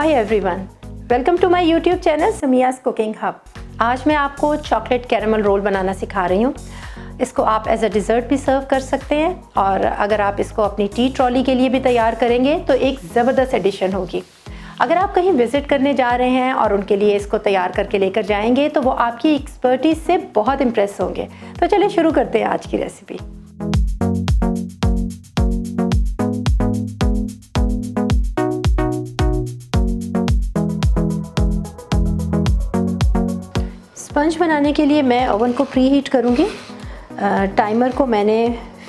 Hi everyone, welcome to my YouTube channel Samia's cooking hub. आज मैं आपको चॉकलेट कैरेमल रोल बनाना सिखा रही हूँ। इसको आप एज अ डिज़र्ट भी सर्व कर सकते हैं और अगर आप इसको अपनी टी ट्रॉली के लिए भी तैयार करेंगे तो एक ज़बरदस्त एडिशन होगी। अगर आप कहीं विज़िट करने जा रहे हैं और उनके लिए इसको तैयार करके लेकर जाएंगे तो वो आपकी एक्सपर्टीज़ से बहुत इम्प्रेस होंगे। तो चलिए शुरू करते हैं आज की रेसिपी। स्पंज बनाने के लिए मैं ओवन को प्री हीट करूँगी। टाइमर को मैंने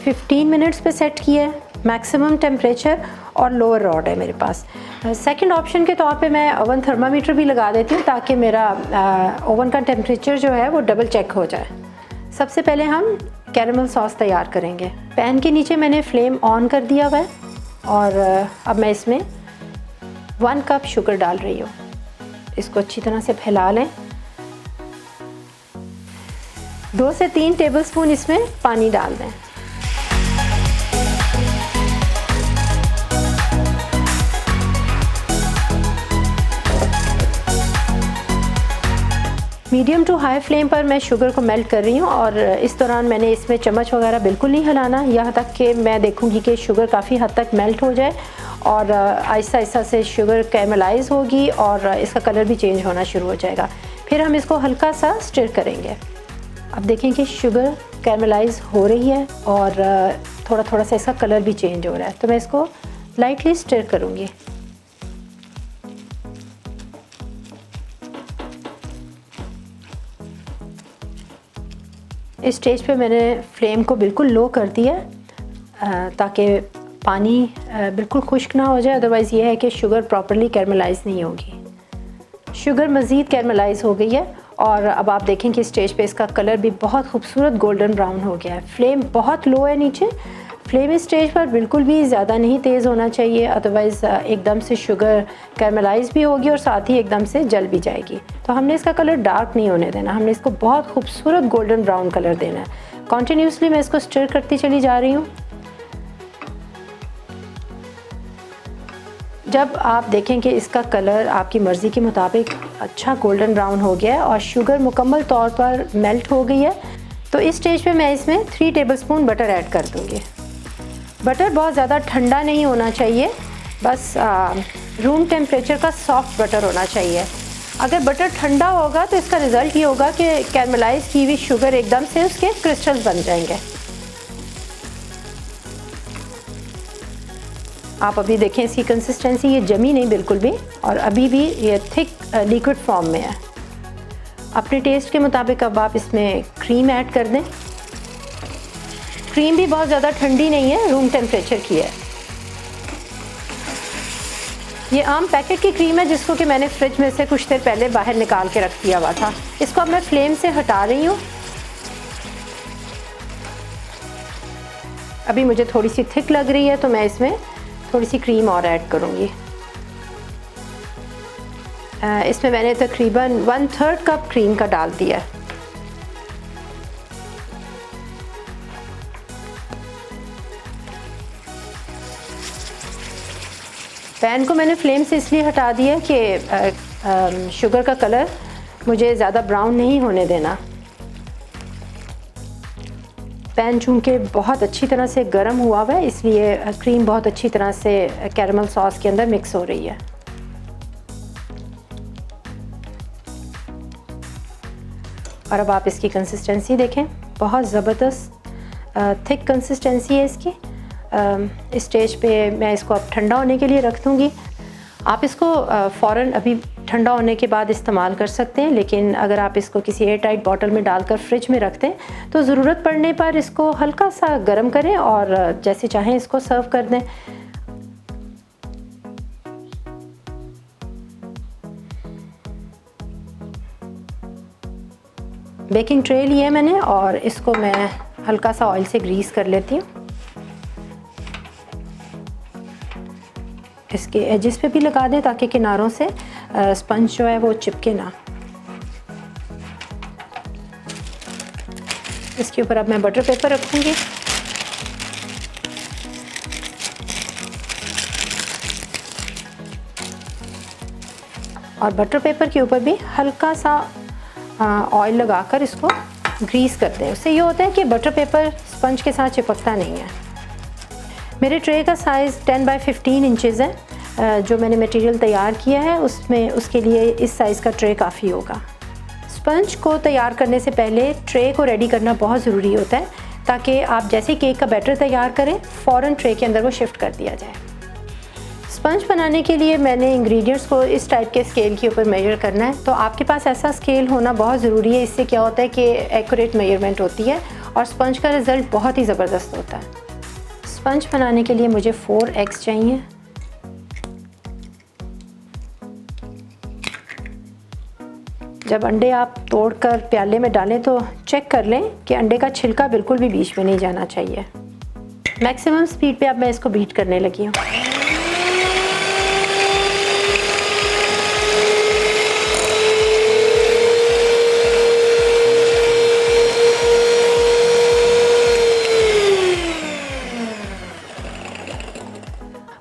15 मिनट्स पे सेट किया है, मैक्सिमम टेम्परेचर और लोअर रॉड है मेरे पास। सेकंड ऑप्शन के तौर पे मैं ओवन थर्मामीटर भी लगा देती हूँ ताकि मेरा ओवन का टेम्परेचर जो है वो डबल चेक हो जाए। सबसे पहले हम कैरेमल सॉस तैयार करेंगे। पैन के नीचे मैंने फ्लेम ऑन कर दिया हुआ है और अब मैं इसमें 1 कप शुगर डाल रही हूँ। इसको अच्छी तरह से फैला लें। 2 से 3 टेबलस्पून इसमें पानी डाल दें। मीडियम टू हाई फ्लेम पर मैं शुगर को मेल्ट कर रही हूँ और इस दौरान मैंने इसमें चम्मच वगैरह बिल्कुल नहीं हिलाना, यहाँ तक कि मैं देखूँगी कि शुगर काफ़ी हद तक मेल्ट हो जाए और आहिस्ता आहिस्ता से शुगर कैरमलाइज होगी और इसका कलर भी चेंज होना शुरू हो जाएगा। फिर हम इसको हल्का सा स्टिर करेंगे। अब देखें कि शुगर कैरमलाइज हो रही है और थोड़ा थोड़ा सा इसका कलर भी चेंज हो रहा है, तो मैं इसको लाइटली स्टिर करूँगी। इस स्टेज पे मैंने फ्लेम को बिल्कुल लो कर दिया ताकि पानी बिल्कुल खुश्क ना हो जाए, अदरवाइज़ ये है कि शुगर प्रॉपरली कैरमलाइज नहीं होगी। शुगर मज़ीद कैरमलाइज हो गई है और अब आप देखें कि स्टेज पे इसका कलर भी बहुत खूबसूरत गोल्डन ब्राउन हो गया है। फ्लेम बहुत लो है नीचे। फ्लेम इस स्टेज पर बिल्कुल भी ज़्यादा नहीं तेज़ होना चाहिए, अदरवाइज़ एकदम से शुगर कैरमलाइज भी होगी और साथ ही एकदम से जल भी जाएगी। तो हमने इसका कलर डार्क नहीं होने देना, हमने इसको बहुत खूबसूरत गोल्डन ब्राउन कलर देना है। कॉन्टीन्यूसली मैं इसको स्टिर करती चली जा रही हूँ। जब आप देखें कि इसका कलर आपकी मर्ज़ी के मुताबिक अच्छा गोल्डन ब्राउन हो गया है और शुगर मुकम्मल तौर पर मेल्ट हो गई है, तो इस स्टेज पे मैं इसमें 3 टेबलस्पून बटर ऐड कर दूँगी। बटर बहुत ज़्यादा ठंडा नहीं होना चाहिए, बस रूम टेम्परेचर का सॉफ्ट बटर होना चाहिए। अगर बटर ठंडा होगा तो इसका रिज़ल्ट ये होगा कि कैरमलाइज की हुई शुगर एकदम से उसके क्रिस्टल्स बन जाएंगे। आप अभी देखें इसकी कंसिस्टेंसी, ये जमी नहीं बिल्कुल भी और अभी भी ये थिक लिक्विड फॉर्म में है। अपने टेस्ट के मुताबिक अब आप इसमें क्रीम ऐड कर दें। क्रीम भी बहुत ज़्यादा ठंडी नहीं है, रूम टेम्परेचर की है। ये आम पैकेट की क्रीम है जिसको कि मैंने फ्रिज में से कुछ देर पहले बाहर निकाल के रख दिया हुआ था। इसको अब मैं फ्लेम से हटा रही हूँ। अभी मुझे थोड़ी सी थिक लग रही है तो मैं इसमें थोड़ी सी क्रीम और ऐड करूँगी। इसमें मैंने तकरीबन 1/3 कप क्रीम का डाल दिया है। पैन को मैंने फ्लेम से इसलिए हटा दिया कि शुगर का कलर मुझे ज़्यादा ब्राउन नहीं होने देना। पैन चूँकि बहुत अच्छी तरह से गर्म हुआ हुआ है, इसलिए क्रीम बहुत अच्छी तरह से कैरेमल सॉस के अंदर मिक्स हो रही है। और अब आप इसकी कंसिस्टेंसी देखें, बहुत ज़बरदस्त थिक कंसिस्टेंसी है इसकी। इस स्टेज पे मैं इसको अब ठंडा होने के लिए रख दूँगी। आप इसको फ़ौरन अभी ठंडा होने के बाद इस्तेमाल कर सकते हैं, लेकिन अगर आप इसको किसी एयर टाइट बॉटल में डालकर फ्रिज में रख दें तो ज़रूरत पड़ने पर इसको हल्का सा गर्म करें और जैसे चाहें इसको सर्व कर दें। बेकिंग ट्रे लिया है मैंने और इसको मैं हल्का सा ऑयल से ग्रीस कर लेती हूँ। इसके एजेस पे भी लगा दें ताकि किनारों से स्पंज जो है वो चिपके ना। इसके ऊपर अब मैं बटर पेपर रखूँगी। और बटर पेपर के ऊपर भी हल्का सा ऑयल लगाकर इसको ग्रीस करते हैं। उससे ये होता है कि बटर पेपर स्पंज के साथ चिपकता नहीं है। मेरे ट्रे का साइज़ 10 बाई 15 इंचेस है। जो मैंने मटेरियल तैयार किया है उसके लिए इस साइज़ का ट्रे काफ़ी होगा। स्पंज को तैयार करने से पहले ट्रे को रेडी करना बहुत ज़रूरी होता है, ताकि आप जैसे केक का बैटर तैयार करें फ़ौरन ट्रे के अंदर वो शिफ्ट कर दिया जाए। स्पंज बनाने के लिए मैंने इंग्रेडिएंट्स को इस टाइप के स्केल के ऊपर मेजर करना है, तो आपके पास ऐसा स्केल होना बहुत ज़रूरी है। इससे क्या होता है कि एक्यूरेट मेजरमेंट होती है और स्पंज का रिज़ल्ट बहुत ही ज़बरदस्त होता है। स्पंज बनाने के लिए मुझे 4 एग्स चाहिए। जब अंडे आप तोड़कर प्याले में डालें तो चेक कर लें कि अंडे का छिलका बिल्कुल भी बीच में नहीं जाना चाहिए। मैक्सिमम स्पीड पे अब मैं इसको बीट करने लगी हूँ।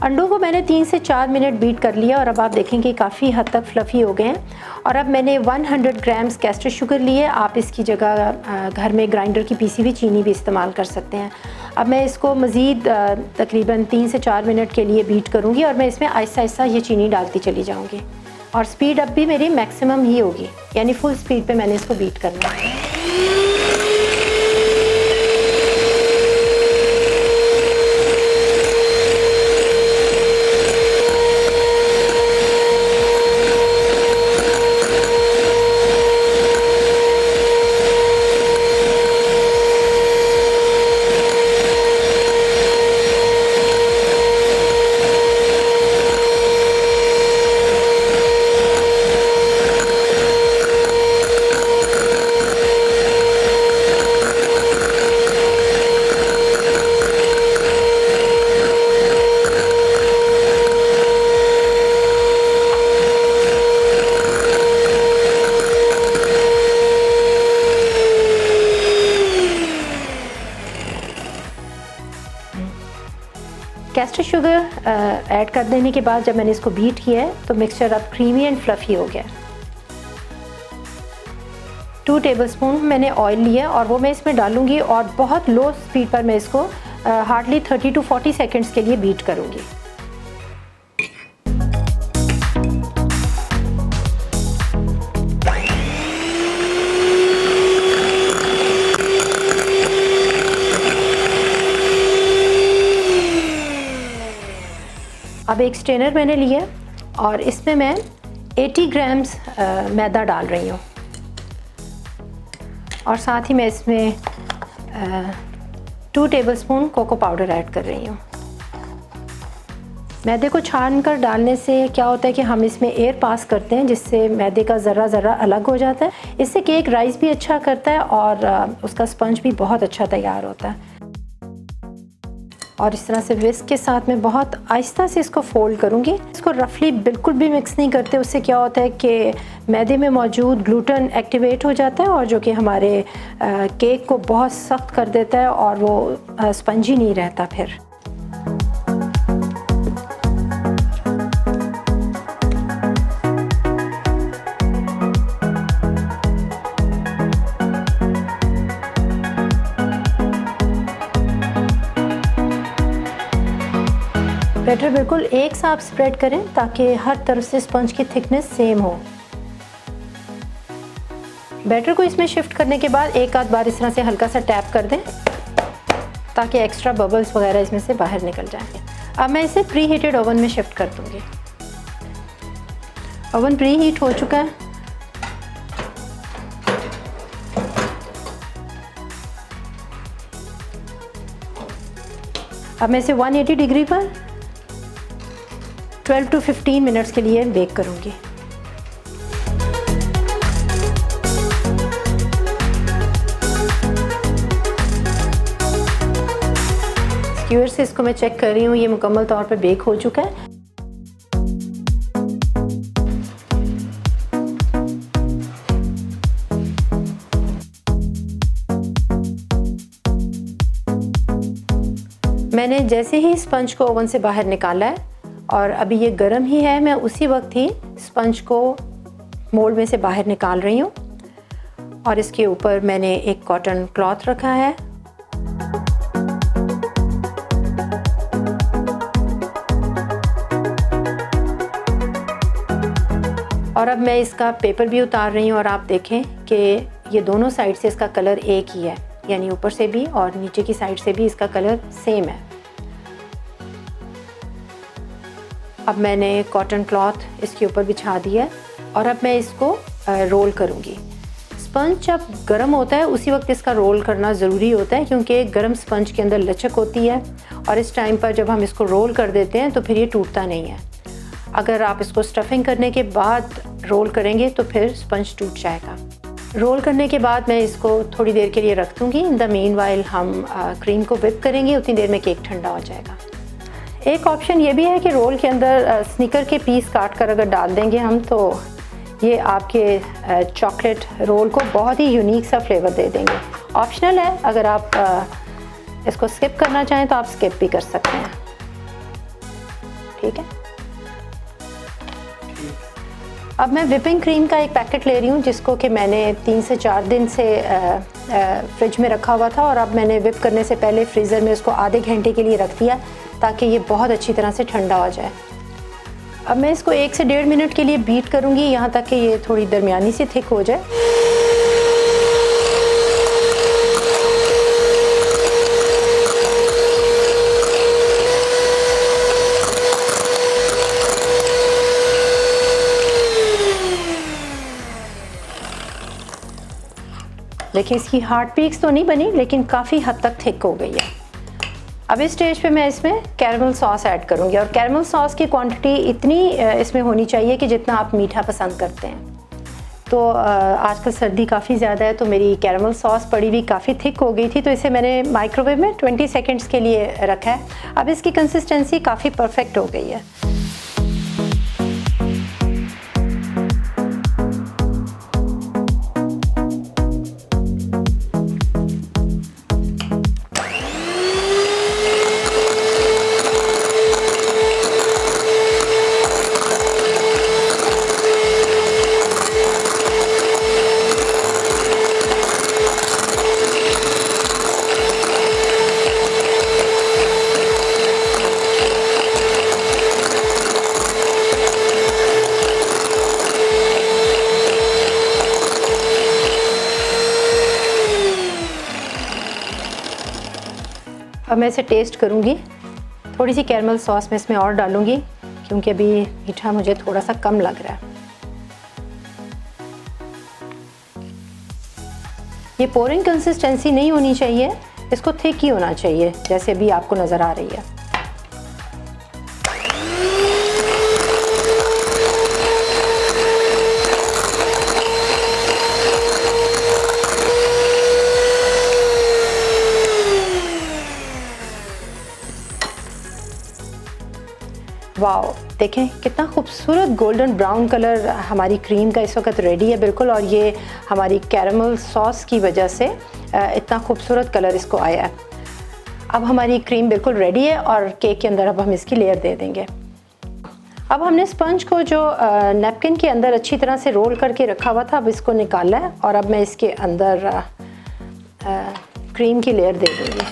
अंडों को मैंने 3 से 4 मिनट बीट कर लिया और अब आप देखेंगे काफ़ी हद तक फ्लफ़ी हो गए हैं। और अब मैंने 100 ग्राम्स कैस्टर शुगर लिए। आप इसकी जगह घर में ग्राइंडर की पीसी हुई चीनी भी इस्तेमाल कर सकते हैं। अब मैं इसको मज़ीद तकरीबन 3 से 4 मिनट के लिए बीट करूँगी और मैं इसमें आहिस्ता आहिस्ता ये चीनी डालती चली जाऊँगी। और स्पीड अब भी मेरी मैक्सिमम ही होगी, यानी फुल स्पीड पर मैंने इसको बीट करना है। कैस्टर शुगर ऐड कर देने के बाद जब मैंने इसको बीट किया है तो मिक्सचर अब क्रीमी एंड फ्लफ़ी हो गया। 2 टेबलस्पून मैंने ऑयल लिया और वो मैं इसमें डालूंगी और बहुत लो स्पीड पर मैं इसको हार्डली 30 to 40 सेकेंड्स के लिए बीट करूंगी। अब एक स्ट्रेनर मैंने लिया और इसमें मैं 80 ग्राम्स मैदा डाल रही हूँ और साथ ही मैं इसमें 2 टेबलस्पून कोको पाउडर ऐड कर रही हूँ। मैदे को छान कर डालने से क्या होता है कि हम इसमें एयर पास करते हैं, जिससे मैदे का ज़रा अलग हो जाता है। इससे केक राइस भी अच्छा करता है और उसका स्पंज भी बहुत अच्छा तैयार होता है। और इस तरह से विस्क के साथ मैं बहुत आहिस्ता से इसको फोल्ड करूँगी। इसको रफली बिल्कुल भी मिक्स नहीं करते, उससे क्या होता है कि मैदे में मौजूद ग्लूटेन एक्टिवेट हो जाता है और जो कि हमारे केक को बहुत सख्त कर देता है और वो स्पंजी नहीं रहता फिर। बैटर बिल्कुल एक साथ स्प्रेड करें ताकि हर तरफ से स्पंज की थिकनेस सेम हो। बैटर को इसमें शिफ्ट करने के बाद एक आध बार इस तरह से हल्का सा टैप कर दें ताकि एक्स्ट्रा बबल्स वगैरह इसमें से बाहर निकल जाएं। अब मैं इसे प्री हीटेड ओवन में शिफ्ट कर दूंगी। ओवन प्री हीट हो चुका है। अब मैं इसे 180 डिग्री पर 12 to 15 मिनट्स के लिए बेक करूंगी। स्क्यूअर से इसको मैं चेक कर रही हूँ, ये मुकम्मल तौर पे बेक हो चुका है। मैंने जैसे ही स्पंज को ओवन से बाहर निकाला है और अभी ये गर्म ही है, मैं उसी वक्त ही स्पंज को मोल्ड में से बाहर निकाल रही हूँ और इसके ऊपर मैंने एक कॉटन क्लॉथ रखा है। और अब मैं इसका पेपर भी उतार रही हूँ और आप देखें कि ये दोनों साइड से इसका कलर एक ही है, यानी ऊपर से भी और नीचे की साइड से भी इसका कलर सेम है। अब मैंने कॉटन क्लॉथ इसके ऊपर बिछा दिया है और अब मैं इसको रोल करूँगी। स्पंज जब गर्म होता है उसी वक्त इसका रोल करना ज़रूरी होता है, क्योंकि गर्म स्पंज के अंदर लचक होती है और इस टाइम पर जब हम इसको रोल कर देते हैं तो फिर ये टूटता नहीं है। अगर आप इसको स्टफिंग करने के बाद रोल करेंगे तो फिर स्पंज टूट जाएगा। रोल करने के बाद मैं इसको थोड़ी देर के लिए रख दूँगी। इन द मीनवाइल हम क्रीम को व्हिप करेंगे, उतनी देर में केक ठंडा हो जाएगा। एक ऑप्शन ये भी है कि रोल के अंदर स्निकर के पीस काट कर अगर डाल देंगे हम, तो ये आपके चॉकलेट रोल को बहुत ही यूनिक सा फ्लेवर दे देंगे। ऑप्शनल है, अगर आप इसको स्किप करना चाहें तो आप स्किप भी कर सकते हैं। ठीक है, अब मैं व्हिपिंग क्रीम का एक पैकेट ले रही हूँ जिसको कि मैंने 3 से 4 दिन से फ्रिज में रखा हुआ था और अब मैंने व्हिप करने से पहले फ्रीज़र में उसको आधे घंटे के लिए रख दिया ताकि ये बहुत अच्छी तरह से ठंडा हो जाए। अब मैं इसको 1 से 1.5 मिनट के लिए बीट करूँगी यहाँ तक कि ये थोड़ी दरमियानी सी थिक हो जाए। देखिए इसकी हार्ड पीक्स तो नहीं बनी, लेकिन काफ़ी हद तक थिक हो गई है। अब इस स्टेज पे मैं इसमें कैरमल सॉस ऐड करूँगी और कैरमल सॉस की क्वांटिटी इतनी इसमें होनी चाहिए कि जितना आप मीठा पसंद करते हैं। तो आजकल सर्दी काफ़ी ज़्यादा है तो मेरी कैरमल सॉस पड़ी हुई काफ़ी थिक हो गई थी, तो इसे मैंने माइक्रोवेव में 20 सेकेंड्स के लिए रखा है। अब इसकी कंसिस्टेंसी काफ़ी परफेक्ट हो गई है। अब मैं इसे टेस्ट करूँगी। थोड़ी सी कैरमल सॉस मैं इसमें और डालूँगी क्योंकि अभी मीठा मुझे थोड़ा सा कम लग रहा है। ये पोरिंग कंसिस्टेंसी नहीं होनी चाहिए, इसको थिक ही होना चाहिए जैसे अभी आपको नज़र आ रही है। वाओ, देखें कितना खूबसूरत गोल्डन ब्राउन कलर हमारी क्रीम का इस वक्त रेडी है बिल्कुल, और ये हमारी कैरमल सॉस की वजह से इतना खूबसूरत कलर इसको आया है। अब हमारी क्रीम बिल्कुल रेडी है और केक के अंदर अब हम इसकी लेयर दे देंगे। अब हमने स्पंज को जो नैपकिन के अंदर अच्छी तरह से रोल करके रखा हुआ था, अब इसको निकाला है और अब मैं इसके अंदर क्रीम की लेयर दे दूँगी।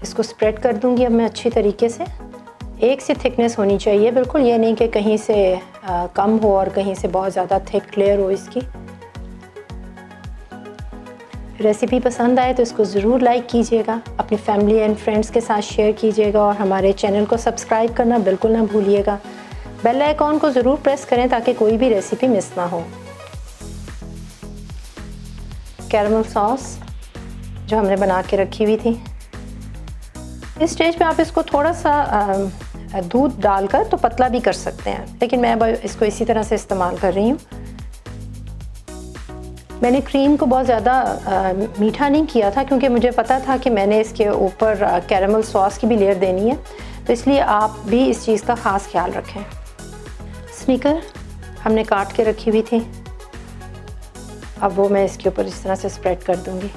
इसको स्प्रेड कर दूंगी अब मैं अच्छी तरीके से। एक सी थिकनेस होनी चाहिए बिल्कुल, ये नहीं कि कहीं से कम हो और कहीं से बहुत ज़्यादा थिक लेयर हो इसकी। रेसिपी पसंद आए तो इसको ज़रूर लाइक कीजिएगा, अपनी फैमिली एंड फ्रेंड्स के साथ शेयर कीजिएगा और हमारे चैनल को सब्सक्राइब करना बिल्कुल ना भूलिएगा। बेल आइकॉन को ज़रूर प्रेस करें ताकि कोई भी रेसिपी मिस ना हो। कैरमल सॉस जो हमने बना के रखी हुई थी, इस स्टेज पे आप इसको थोड़ा सा दूध डालकर तो पतला भी कर सकते हैं, लेकिन मैं अब इसको इसी तरह से इस्तेमाल कर रही हूँ। मैंने क्रीम को बहुत ज़्यादा मीठा नहीं किया था क्योंकि मुझे पता था कि मैंने इसके ऊपर कैरमल सॉस की भी लेयर देनी है, तो इसलिए आप भी इस चीज़ का ख़ास ख्याल रखें। स्निकर हमने काट के रखी हुई थी, अब वो मैं इसके ऊपर इस तरह से स्प्रेड कर दूँगी।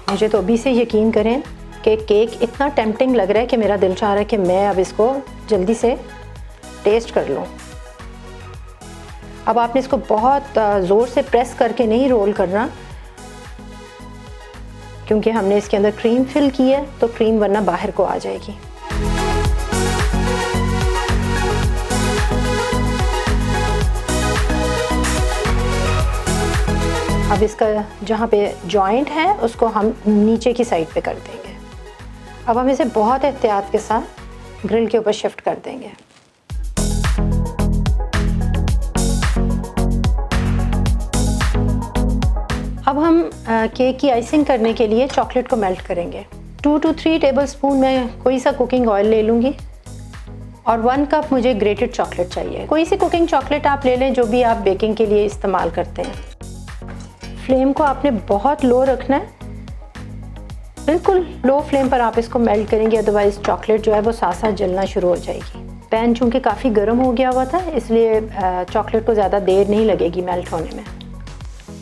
मुझे तो अभी से यकीन करें कि केक इतना टेम्पटिंग लग रहा है कि मेरा दिल चाह रहा है कि मैं अब इसको जल्दी से टेस्ट कर लूँ। अब आपने इसको बहुत ज़ोर से प्रेस करके नहीं रोल करना, क्योंकि हमने इसके अंदर क्रीम फिल की है, तो क्रीम वरना बाहर को आ जाएगी। अब इसका जहाँ पे जॉइंट है उसको हम नीचे की साइड पे कर देंगे। अब हम इसे बहुत एहतियात के साथ ग्रिल के ऊपर शिफ्ट कर देंगे। अब हम केक की आइसिंग करने के लिए चॉकलेट को मेल्ट करेंगे। 2 to 3 टेबलस्पून मैं कोई सा कुकिंग ऑयल ले लूँगी और 1 कप मुझे ग्रेटेड चॉकलेट चाहिए। कोई सी कुकिंग चॉकलेट आप ले लें जो भी आप बेकिंग के लिए इस्तेमाल करते हैं। फ्लेम को आपने बहुत लो रखना है, बिल्कुल लो फ्लेम पर आप इसको मेल्ट करेंगे, अदरवाइज़ चॉकलेट जो है वो साथ साथ जलना शुरू हो जाएगी। पैन चूँकि काफ़ी गर्म हो गया हुआ था, इसलिए चॉकलेट को ज़्यादा देर नहीं लगेगी मेल्ट होने में।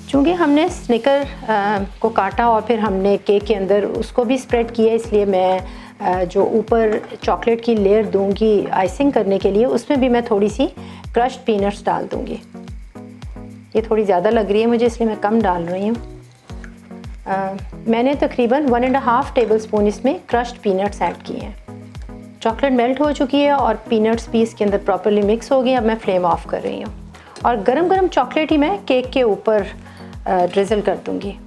चूँकि हमने स्निकर को काटा और फिर हमने केक के अंदर उसको भी स्प्रेड किया, इसलिए मैं जो ऊपर चॉकलेट की लेयर दूंगी आइसिंग करने के लिए, उसमें भी मैं थोड़ी सी क्रश्ड पीनट्स डाल दूंगी। ये थोड़ी ज़्यादा लग रही है मुझे, इसलिए मैं कम डाल रही हूँ। मैंने तकरीबन 1.5 टेबलस्पून इसमें क्रश्ड पीनट्स ऐड किए हैं। चॉकलेट मेल्ट हो चुकी है और पीनट्स भी इसके अंदर प्रॉपर्ली मिक्स हो गई। अब मैं फ्लेम ऑफ कर रही हूँ और गरम गरम चॉकलेट ही मैं केक के ऊपर ड्रिजल कर दूंगी।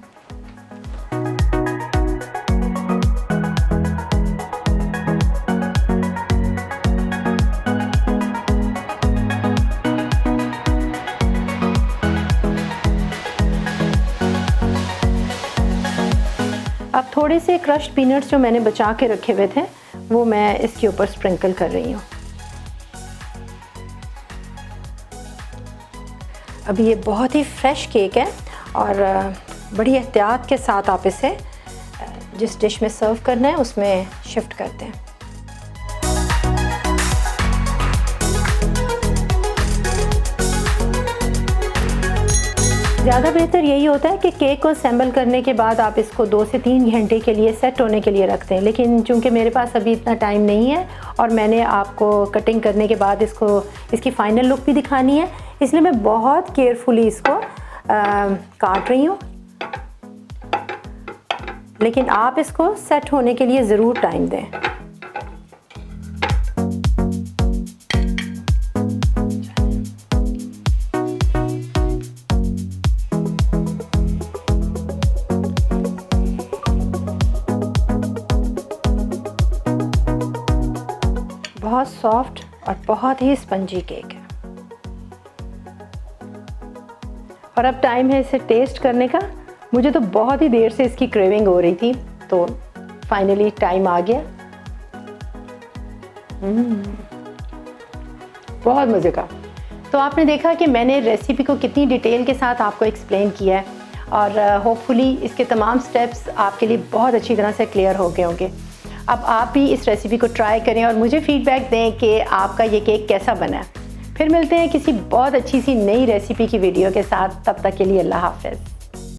अब थोड़े से क्रश्ड पीनट्स जो मैंने बचा के रखे हुए थे वो मैं इसके ऊपर स्प्रिंकल कर रही हूँ। अभी ये बहुत ही फ्रेश केक है और बड़ी एहतियात के साथ आप इसे जिस डिश में सर्व करना है उसमें शिफ्ट करते हैं। ज़्यादा बेहतर यही होता है कि केक को असेंबल करने के बाद आप इसको 2 से 3 घंटे के लिए सेट होने के लिए रखते हैं, लेकिन चूंकि मेरे पास अभी इतना टाइम नहीं है और मैंने आपको कटिंग करने के बाद इसकी फ़ाइनल लुक भी दिखानी है, इसलिए मैं बहुत केयरफुली इसको काट रही हूँ। लेकिन आप इसको सेट होने के लिए ज़रूर टाइम दें। बहुत सॉफ्ट और बहुत ही स्पंजी केक है और अब टाइम है इसे टेस्ट करने का। मुझे तो बहुत ही देर से इसकी क्रेविंग हो रही थी, तो फाइनली टाइम आ गया। बहुत मज़े का। तो आपने देखा कि मैंने रेसिपी को कितनी डिटेल के साथ आपको एक्सप्लेन किया है और होपफुली इसके तमाम स्टेप्स आपके लिए बहुत अच्छी तरह से क्लियर हो गए होंगे। अब आप भी इस रेसिपी को ट्राई करें और मुझे फीडबैक दें कि आपका ये केक कैसा बना है। फिर मिलते हैं किसी बहुत अच्छी सी नई रेसिपी की वीडियो के साथ। तब तक के लिए अल्लाह हाफ़िज़।